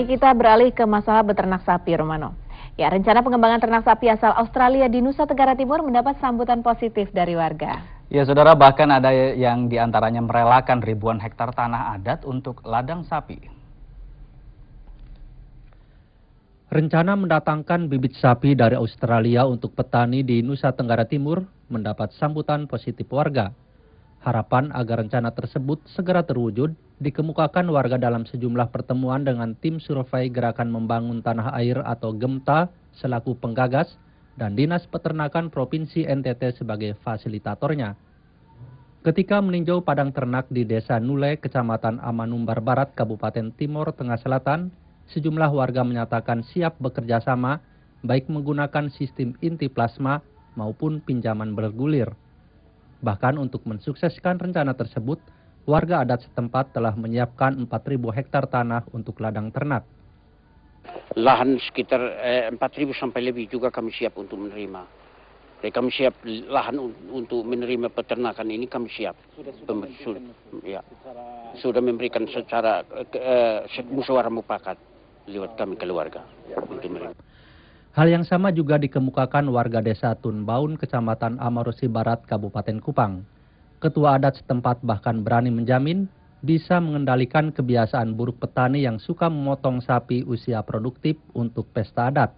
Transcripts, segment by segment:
Kini kita beralih ke masalah beternak sapi, Romano. Ya, rencana pengembangan ternak sapi asal Australia di Nusa Tenggara Timur mendapat sambutan positif dari warga. Ya, saudara, bahkan ada yang diantaranya merelakan ribuan hektar tanah adat untuk ladang sapi. Rencana mendatangkan bibit sapi dari Australia untuk petani di Nusa Tenggara Timur mendapat sambutan positif warga. Harapan agar rencana tersebut segera terwujud dikemukakan warga dalam sejumlah pertemuan dengan tim survei Gerakan Membangun Tanah Air atau GEMTA selaku penggagas dan Dinas Peternakan Provinsi NTT sebagai fasilitatornya. Ketika meninjau padang ternak di Desa Nule, Kecamatan Amanumbar Barat, Kabupaten Timor Tengah Selatan, sejumlah warga menyatakan siap bekerja sama, baik menggunakan sistem inti plasma maupun pinjaman bergulir. Bahkan untuk mensukseskan rencana tersebut, warga adat setempat telah menyiapkan 4.000 hektar tanah untuk ladang ternak. Lahan sekitar 4.000 sampai lebih juga kami siap untuk menerima. Jadi kami siap lahan untuk menerima peternakan ini, kami siap. Sudah memberikan secara musyawarah mufakat lewat kami keluarga untuk menerima. Hal yang sama juga dikemukakan warga desa Tunbaun, Kecamatan Amarosi Barat, Kabupaten Kupang. Ketua adat setempat bahkan berani menjamin bisa mengendalikan kebiasaan buruk petani yang suka memotong sapi usia produktif untuk pesta adat.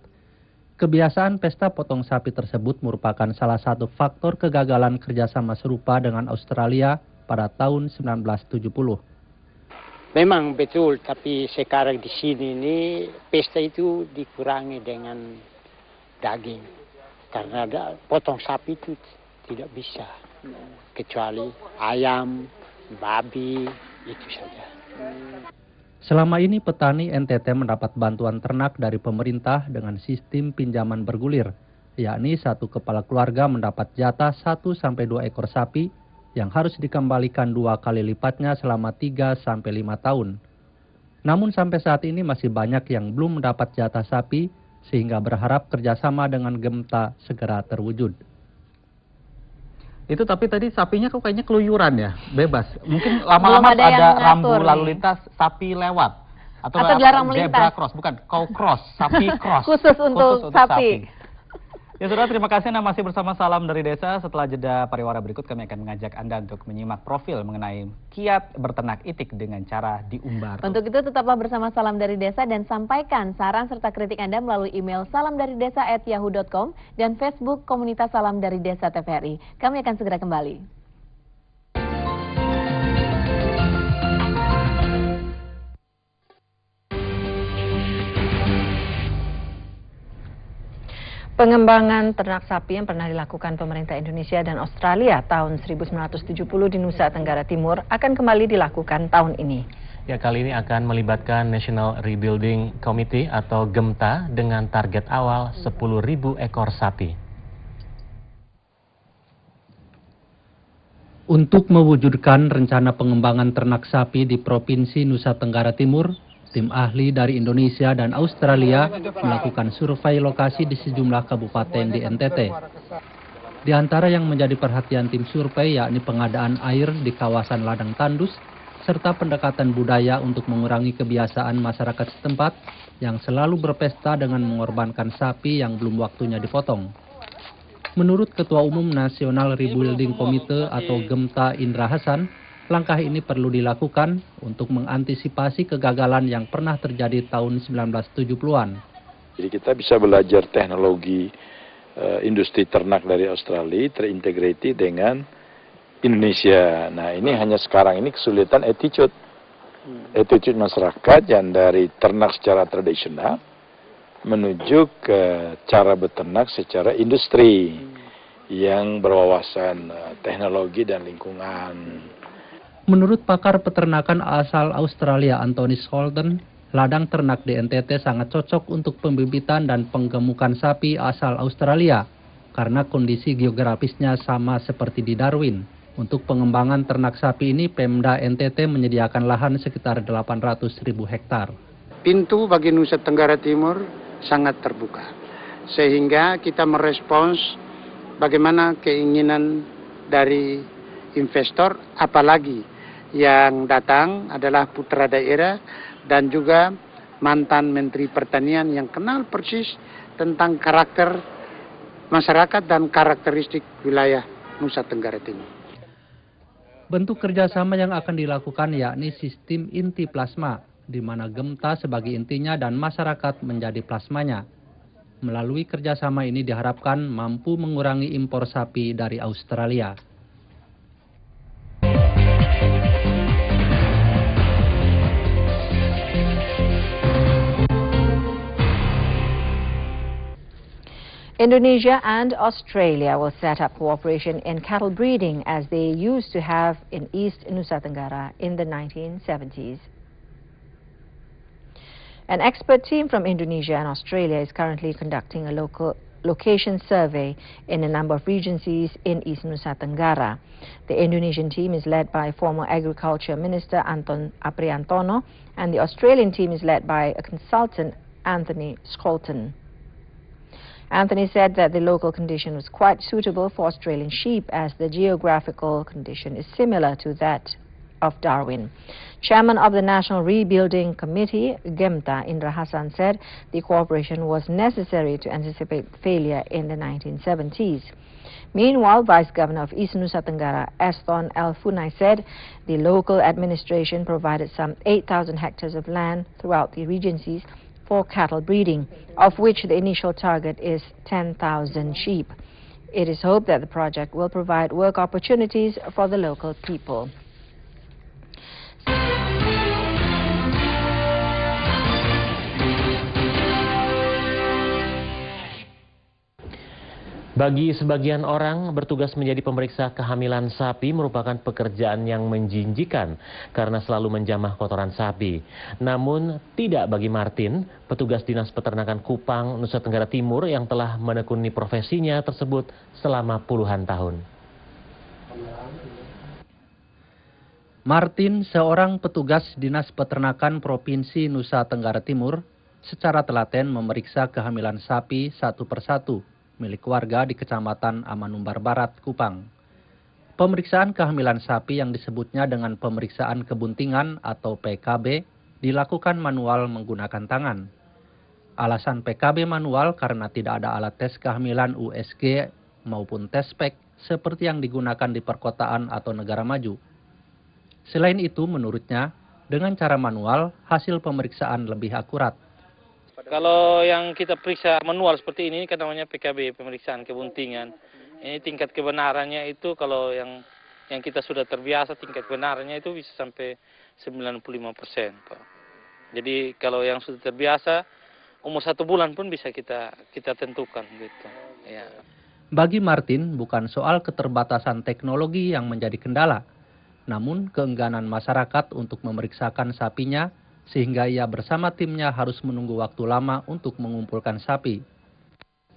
Kebiasaan pesta potong sapi tersebut merupakan salah satu faktor kegagalan kerjasama serupa dengan Australia pada tahun 1970. Memang betul, tapi sekarang di sini ini pesta itu dikurangi dengan daging. Karena potong sapi itu tidak bisa. Kecuali ayam, babi, itu saja. Selama ini petani NTT mendapat bantuan ternak dari pemerintah dengan sistem pinjaman bergulir, yakni satu kepala keluarga mendapat jatah 1-2 ekor sapi yang harus dikembalikan 2 kali lipatnya selama 3-5 tahun. Namun sampai saat ini masih banyak yang belum mendapat jatah sapi, sehingga berharap kerjasama dengan GEMTA segera terwujud. Itu tapi tadi sapinya kok kayaknya keluyuran ya, bebas. Mungkin lama-lama ada rambu lalu lintas sapi lewat. Atau dilarang melintas. Zebra cross, bukan, cow cross, sapi cross. Khusus untuk sapi. Ya saudara, terima kasih Anda masih bersama Salam dari Desa. Setelah jeda pariwara berikut kami akan mengajak Anda untuk menyimak profil mengenai kiat berternak itik dengan cara diumbar. Untuk itu tetaplah bersama Salam dari Desa dan sampaikan saran serta kritik Anda melalui email salamdaridesa@yahoo.com dan Facebook Komunitas Salam dari Desa TVRI. Kami akan segera kembali. Pengembangan ternak sapi yang pernah dilakukan pemerintah Indonesia dan Australia tahun 1970 di Nusa Tenggara Timur akan kembali dilakukan tahun ini. Ya, kali ini akan melibatkan National Rebuilding Committee atau GEMTA dengan target awal 10.000 ekor sapi. Untuk mewujudkan rencana pengembangan ternak sapi di Provinsi Nusa Tenggara Timur, tim ahli dari Indonesia dan Australia melakukan survei lokasi di sejumlah kabupaten di NTT. Di antara yang menjadi perhatian tim survei yakni pengadaan air di kawasan ladang tandus, serta pendekatan budaya untuk mengurangi kebiasaan masyarakat setempat yang selalu berpesta dengan mengorbankan sapi yang belum waktunya dipotong. Menurut Ketua Umum National Rebuilding Committee atau GEMTA Indra Hasan, langkah ini perlu dilakukan untuk mengantisipasi kegagalan yang pernah terjadi tahun 1970-an. Jadi kita bisa belajar teknologi industri ternak dari Australia terintegrasi dengan Indonesia. Nah, ini hanya sekarang ini kesulitan attitude masyarakat yang dari ternak secara tradisional menuju ke cara beternak secara industri yang berwawasan teknologi dan lingkungan. Menurut pakar peternakan asal Australia Anthony Holden, ladang ternak di NTT sangat cocok untuk pembibitan dan penggemukan sapi asal Australia karena kondisi geografisnya sama seperti di Darwin. Untuk pengembangan ternak sapi ini, Pemda NTT menyediakan lahan sekitar 800.000 hektar. Pintu bagi Nusa Tenggara Timur sangat terbuka, sehingga kita merespons bagaimana keinginan dari investor, apalagi yang datang adalah putra daerah dan juga mantan Menteri Pertanian yang kenal persis tentang karakter masyarakat dan karakteristik wilayah Nusa Tenggara Timur. Bentuk kerjasama yang akan dilakukan yakni sistem inti plasma, di mana Gemta sebagai intinya dan masyarakat menjadi plasmanya. Melalui kerjasama ini diharapkan mampu mengurangi impor sapi dari Australia. Indonesia and Australia will set up cooperation in cattle breeding as they used to have in East Nusa Tenggara in the 1970s. An expert team from Indonesia and Australia is currently conducting a location survey in a number of regencies in East Nusa Tenggara. The Indonesian team is led by former Agriculture Minister Anton Apriantono, and the Australian team is led by a consultant, Anthony Scholten. Anthony said that the local condition was quite suitable for Australian sheep as the geographical condition is similar to that of Darwin. Chairman of the National Rebuilding Committee, Gemta Indra Hassan, said the cooperation was necessary to anticipate failure in the 1970s. Meanwhile, Vice Governor of East Nusa Tenggara, Aston Elfunai, said the local administration provided some 8,000 hectares of land throughout the regencies for cattle breeding, of which the initial target is 10,000 sheep. It is hoped that the project will provide work opportunities for the local people. Bagi sebagian orang, bertugas menjadi pemeriksa kehamilan sapi merupakan pekerjaan yang menjinjikan karena selalu menjamah kotoran sapi. Namun, tidak bagi Martin, petugas Dinas Peternakan Kupang, Nusa Tenggara Timur yang telah menekuni profesinya tersebut selama puluhan tahun. Martin, seorang petugas Dinas Peternakan Provinsi Nusa Tenggara Timur, secara telaten memeriksa kehamilan sapi satu persatu milik warga di Kecamatan Amanumbar Barat, Kupang. Pemeriksaan kehamilan sapi yang disebutnya dengan pemeriksaan kebuntingan atau PKB dilakukan manual menggunakan tangan. Alasan PKB manual karena tidak ada alat tes kehamilan USG maupun tes PEK seperti yang digunakan di perkotaan atau negara maju. Selain itu, menurutnya, dengan cara manual, hasil pemeriksaan lebih akurat. Kalau yang kita periksa manual seperti ini kan namanya PKB, pemeriksaan kebuntingan. Ini tingkat kebenarannya itu kalau yang kita sudah terbiasa tingkat kebenarannya itu bisa sampai 95%, Pak. Jadi kalau yang sudah terbiasa umur 1 bulan pun bisa kita tentukan gitu. Ya. Bagi Martin, bukan soal keterbatasan teknologi yang menjadi kendala, namun keengganan masyarakat untuk memeriksakan sapinya sehingga ia bersama timnya harus menunggu waktu lama untuk mengumpulkan sapi.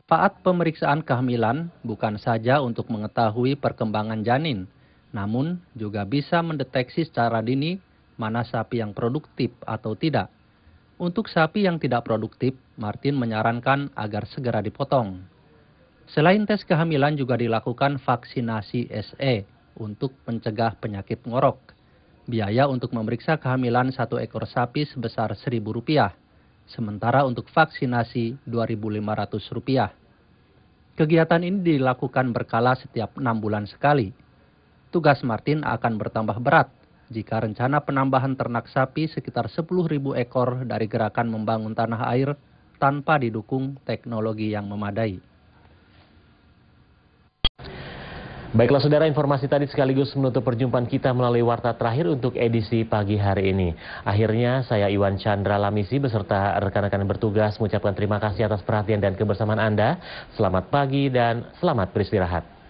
Manfaat pemeriksaan kehamilan bukan saja untuk mengetahui perkembangan janin, namun juga bisa mendeteksi secara dini mana sapi yang produktif atau tidak. Untuk sapi yang tidak produktif, Martin menyarankan agar segera dipotong. Selain tes kehamilan juga dilakukan vaksinasi SE untuk mencegah penyakit ngorok. Biaya untuk memeriksa kehamilan satu ekor sapi sebesar Rp1.000, sementara untuk vaksinasi Rp2.500. Kegiatan ini dilakukan berkala setiap 6 bulan sekali. Tugas Martin akan bertambah berat jika rencana penambahan ternak sapi sekitar 10.000 ekor dari gerakan membangun tanah air tanpa didukung teknologi yang memadai. Baiklah saudara, informasi tadi sekaligus menutup perjumpaan kita melalui Warta Terakhir untuk edisi pagi hari ini. Akhirnya saya Iwan Chandra Lamisi beserta rekan-rekan bertugas mengucapkan terima kasih atas perhatian dan kebersamaan Anda. Selamat pagi dan selamat beristirahat.